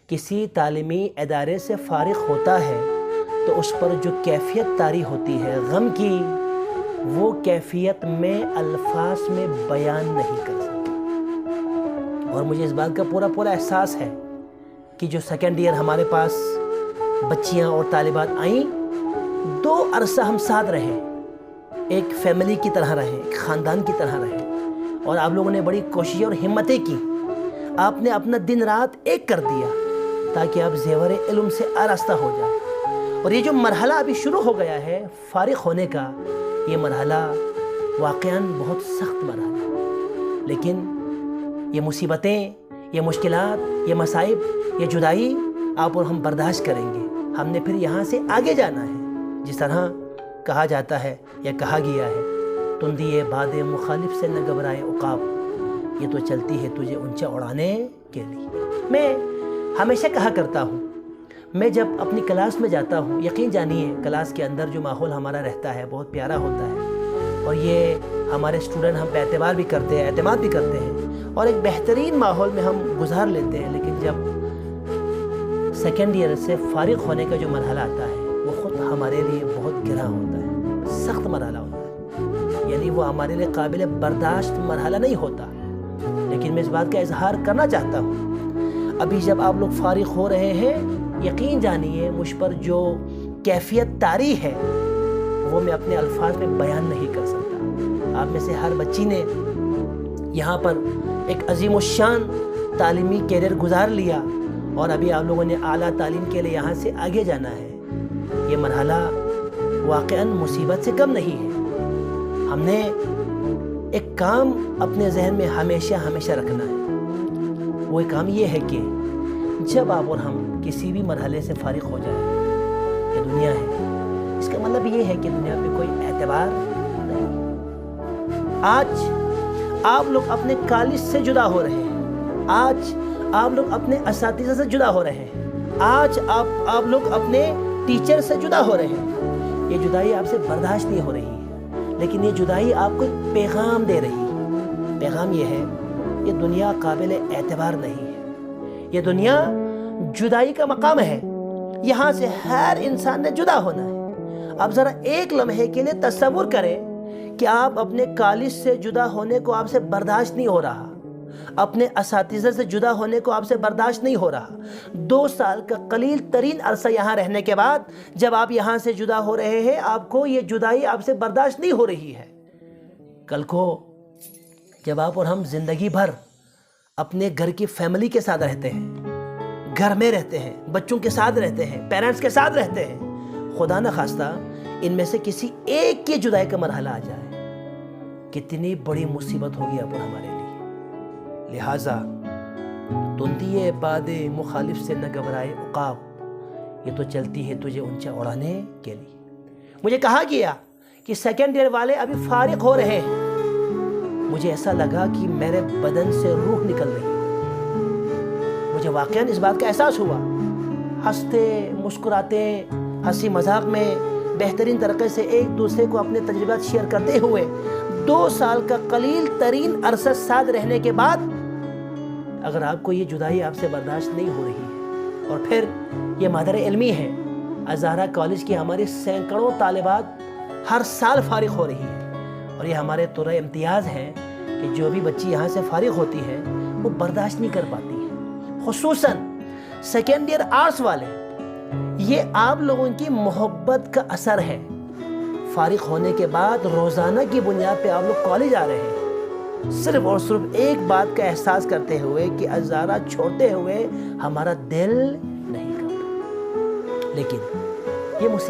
کسی تعلیمی ادارے سے فارغ ہوتا ہے تو اس پر جو کیفیت طاری ہوتی ہے غم کی، وہ کیفیت میں الفاظ میں بیان نہیں کر سکتا۔ اور مجھے اس بات کا پورا احساس ہے کہ جو سیکنڈ ایئر ہمارے پاس بچیاں اور طالبات آئیں، 2 عرصہ ہم ساتھ رہے، ایک فیملی کی طرح رہے، ایک خاندان کی طرح رہے، اور آپ لوگوں نے بڑی کوششیں اور ہمتیں کی۔ آپ نے اپنا دن رات ایک کر دیا تاکہ آپ زیور علم سے آراستہ ہو جائیں۔ اور یہ جو مرحلہ ابھی شروع ہو گیا ہے فارغ ہونے کا، یہ مرحلہ واقعاً بہت سخت مرحلہ ہے، لیکن یہ مصیبتیں، یہ مشکلات، یہ مصائب، یہ جدائی آپ اور ہم برداشت کریں گے۔ ہم نے پھر یہاں سے آگے جانا ہے، جس طرح کہا جاتا ہے یا کہا گیا ہے، تندیے باد مخالف سے نہ گھبرائے عقاب، یہ تو چلتی ہے تجھے اونچا اڑانے کے لیے۔ میں ہمیشہ کہا کرتا ہوں، میں جب اپنی کلاس میں جاتا ہوں، یقین جانیے کلاس کے اندر جو ماحول ہمارا رہتا ہے بہت پیارا ہوتا ہے، اور یہ ہمارے اسٹوڈنٹ ہم پہ اعتبار بھی کرتے ہیں، اعتماد بھی کرتے ہیں، اور ایک بہترین ماحول میں ہم گزار لیتے ہیں۔ لیکن جب سیکنڈ ایئر سے فارغ ہونے کا جو مرحلہ آتا ہے، وہ خود ہمارے لیے بہت گرا ہوتا ہے، سخت مرحلہ ہوتا ہے، یعنی وہ ہمارے لیے قابل برداشت مرحلہ نہیں ہوتا۔ لیکن میں اس بات کا اظہار کرنا چاہتا ہوں، ابھی جب آپ لوگ فارغ ہو رہے ہیں، یقین جانیے مجھ پر جو کیفیت طاری ہے وہ میں اپنے الفاظ میں بیان نہیں کر سکتا۔ آپ میں سے ہر بچی نے یہاں پر ایک عظیم الشان تعلیمی کیریئر گزار لیا، اور ابھی آپ لوگوں نے اعلیٰ تعلیم کے لیے یہاں سے آگے جانا ہے۔ یہ مرحلہ واقعاً مصیبت سے کم نہیں ہے۔ ہم نے ایک کام اپنے ذہن میں ہمیشہ رکھنا ہے، وہ کام یہ ہے کہ جب آپ اور ہم کسی بھی مرحلے سے فارغ ہو جائیں، یہ دنیا ہے، اس کا مطلب یہ ہے کہ دنیا پہ کوئی اعتبار نہیں۔ آج آپ لوگ اپنے کالج سے جدا ہو رہے ہیں، آج آپ لوگ اپنے اساتذہ سے جدا ہو رہے ہیں، آج آپ لوگ اپنے ٹیچر سے جدا ہو رہے ہیں۔ یہ جدائی آپ سے برداشت نہیں ہو رہی ہے، لیکن یہ جدائی آپ کو ایک پیغام دے رہی ہے۔ پیغام یہ ہے، یہ دنیا قابل اعتبار نہیں ہے، یہ دنیا جدائی کا مقام ہے، یہاں سے ہر انسان نے جدا ہونا ہے۔ آپ ذرا ایک لمحے کے لیے تصور کریں کہ آپ اپنے کالج سے جدا ہونے کو آپ سے برداشت نہیں ہو رہا، اپنے اساتذہ سے جدا ہونے کو آپ سے برداشت نہیں ہو رہا۔ 2 سال کا قلیل ترین عرصہ یہاں رہنے کے بعد جب آپ یہاں سے جدا ہو رہے ہیں، آپ کو یہ جدائی آپ سے برداشت نہیں ہو رہی ہے۔ کل کو جب آپ اور ہم زندگی بھر اپنے گھر کی فیملی کے ساتھ رہتے ہیں، گھر میں رہتے ہیں، بچوں کے ساتھ رہتے ہیں، پیرنٹس کے ساتھ رہتے ہیں، خدا نہ خواستہ ان میں سے کسی ایک کی جدائی کا مرحلہ آ جائے، کتنی بڑی مصیبت ہوگی آپ اور ہمارے لیے۔ لہٰذا تندیے باد مخالف سے نہ گھبرائے عقاب، یہ تو چلتی ہے تجھے اونچا اڑانے کے لیے۔ مجھے کہا گیا کہ سیکنڈ ایئر والے ابھی فارغ ہو رہے ہیں، مجھے ایسا لگا کہ میرے بدن سے روح نکل رہی ہے۔ مجھے واقعاً اس بات کا احساس ہوا، ہنستے مسکراتے ہنسی مذاق میں بہترین طریقے سے ایک دوسرے کو اپنے تجربات شیئر کرتے ہوئے 2 سال کا قلیل ترین عرصہ ساتھ رہنے کے بعد اگر آپ کو یہ جدائی آپ سے برداشت نہیں ہو رہی ہے، اور پھر یہ مادر علمی ہے، ازہرا کالج کی ہماری سینکڑوں طالبات ہر سال فارغ ہو رہی ہیں، اور یہ ہمارے طرح امتیاز ہے کہ جو بھی بچی یہاں سے فارغ ہوتی ہے وہ برداشت نہیں کر پاتی ہے، خصوصاً سیکنڈ ایئر آرٹس والے۔ یہ آپ لوگوں کی محبت کا اثر ہے۔ فارغ ہونے کے بعد روزانہ کی بنیاد پہ آپ لوگ کالج آ رہے ہیں، صرف اور صرف ایک بات کا احساس کرتے ہوئے کہ ازہرا چھوڑتے ہوئے ہمارا دل نہیں کرتا، لیکن یہ مصیبت